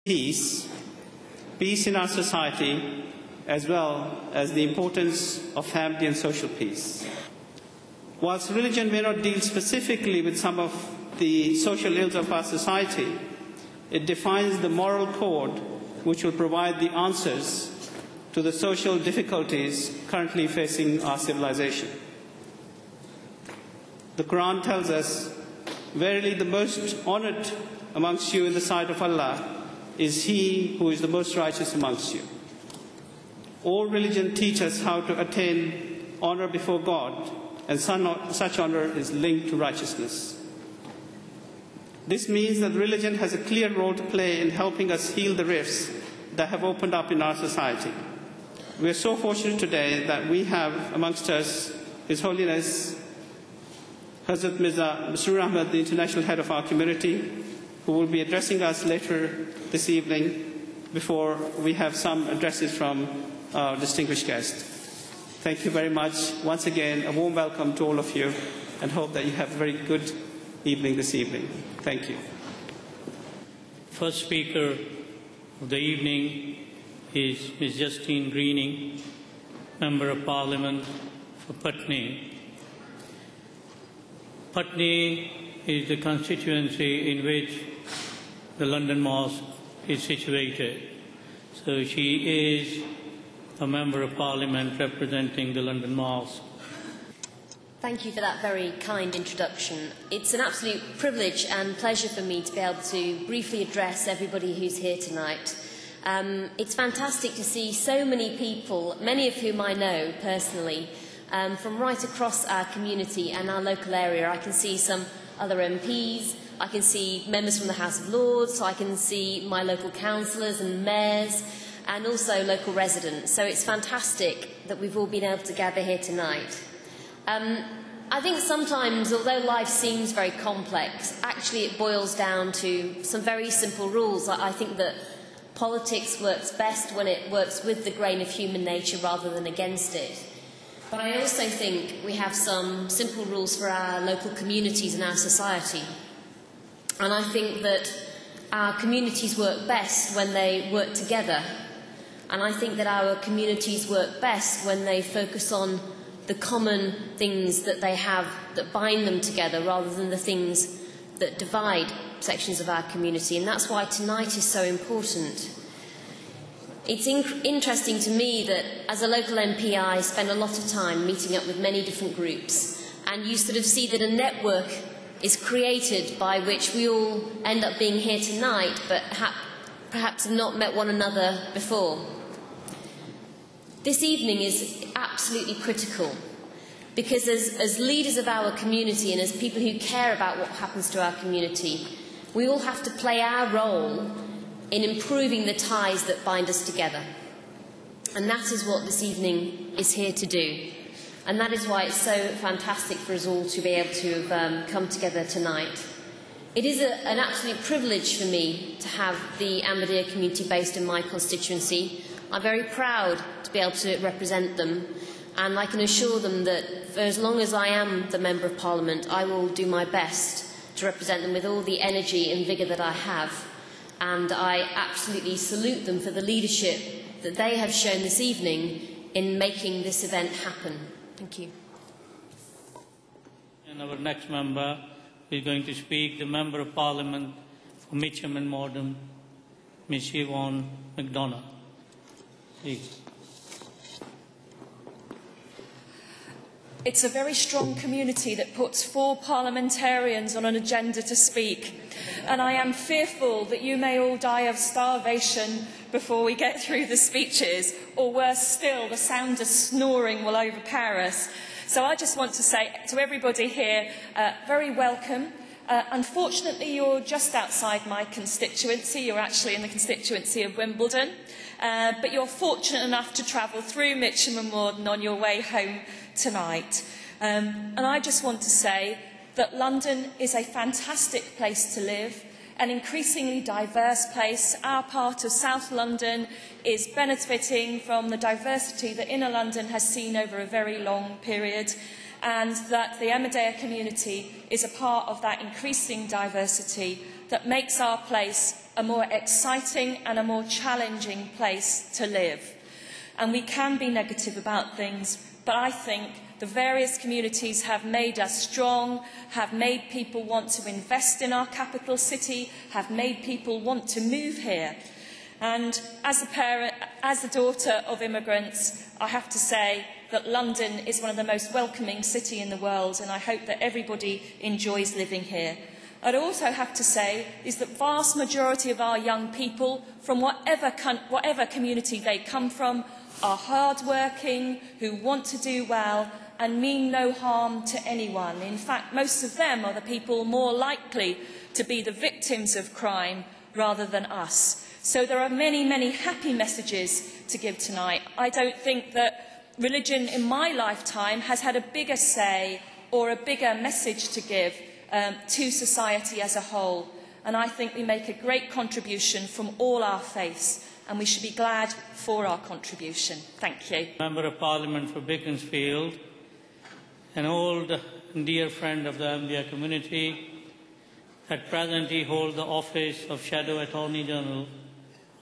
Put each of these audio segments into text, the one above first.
peace in our society, as well as the importance of family and social peace. Whilst religion may not deal specifically with some of the social ills of our society, it defines the moral code which will provide the answers to the social difficulties currently facing our civilization. The Quran tells us, "Verily the most honoured amongst you in the sight of Allah is he who is the most righteous amongst you." All religion teaches us how to attain honour before God, and such honour is linked to righteousness. This means that religion has a clear role to play in helping us heal the rifts that have opened up in our society. We are so fortunate today that we have amongst us His Holiness Hadhrat Mirza Masroor Ahmad, the international head of our community, who will be addressing us later this evening before we have some addresses from our distinguished guest. Thank you very much. Once again, a warm welcome to all of you, and hope that you have a very good evening this evening. Thank you. First speaker of the evening is Ms. Justine Greening, Member of Parliament for Putney. Putney is the constituency in which the London Mosque is situated. So she is a Member of Parliament representing the London Mosque. Thank you for that very kind introduction. It's an absolute privilege and pleasure for me to be able to briefly address everybody who's here tonight. It's fantastic to see so many people, many of whom I know personally, from right across our community and our local area. I can see some other MPs, I can see members from the House of Lords, I can see my local councillors and mayors, and also local residents. So it's fantastic that we've all been able to gather here tonight. I think sometimes, although life seems very complex, actually it boils down to some very simple rules. I think that politics works best when it works with the grain of human nature rather than against it. But I also think we have some simple rules for our local communities and our society. And I think that our communities work best when they work together. And I think that our communities work best when they focus on the common things that they have that bind them together rather than the things that divide sections of our community. And that's why tonight is so important. It's interesting to me that as a local MP I spend a lot of time meeting up with many different groups, and you sort of see that a network is created by which we all end up being here tonight but perhaps have not met one another before. This evening is absolutely critical because as leaders of our community and as people who care about what happens to our community, we all have to play our role in improving the ties that bind us together. And that is what this evening is here to do. And that is why it's so fantastic for us all to be able to have come together tonight. It is an absolute privilege for me to have the Ahmadiyya community based in my constituency. I'm very proud to be able to represent them, and I can assure them that for as long as I am the Member of Parliament, I will do my best to represent them with all the energy and vigour that I have. And I absolutely salute them for the leadership that they have shown this evening in making this event happen. Thank you. And our next member is going to speak, the Member of Parliament for Mitcham and Morden, Ms. Yvonne McDonough. Please. It's a very strong community that puts 4 parliamentarians on an agenda to speak. And I am fearful that you may all die of starvation before we get through the speeches, or worse still, the sound of snoring will overpower us. So I just want to say to everybody here, very welcome. Unfortunately, you're just outside my constituency. You're actually in the constituency of Wimbledon. But you're fortunate enough to travel through Mitcham and Morden on your way home tonight. And I just want to say that London is a fantastic place to live, an increasingly diverse place. Our part of South London is benefiting from the diversity that Inner London has seen over a very long period, and that the Ahmadiyya community is a part of that increasing diversity that makes our place a more exciting and a more challenging place to live. And we can be negative about things, but I think the various communities have made us strong, have made people want to invest in our capital city, have made people want to move here. And as a parent, as the daughter of immigrants, I have to say that London is one of the most welcoming cities in the world, and I hope that everybody enjoys living here. I'd also have to say is that the vast majority of our young people, from whatever community they come from, are hard-working, who want to do well and mean no harm to anyone. In fact, most of them are the people more likely to be the victims of crime rather than us. So there are many, many happy messages to give tonight. I don't think that religion in my lifetime has had a bigger say or a bigger message to give to society as a whole. And I think we make a great contribution from all our faiths, and we should be glad for our contribution. Thank you. Member of Parliament for Beaconsfield, an old and dear friend of the Ahmadiyya community, at present he holds the office of Shadow Attorney General.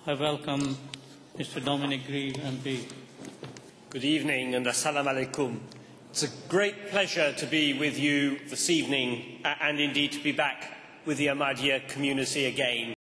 I welcome Mr. Dominic Grieve, MP. Good evening and assalamu alaikum. It's a great pleasure to be with you this evening and indeed to be back with the Ahmadiyya community again.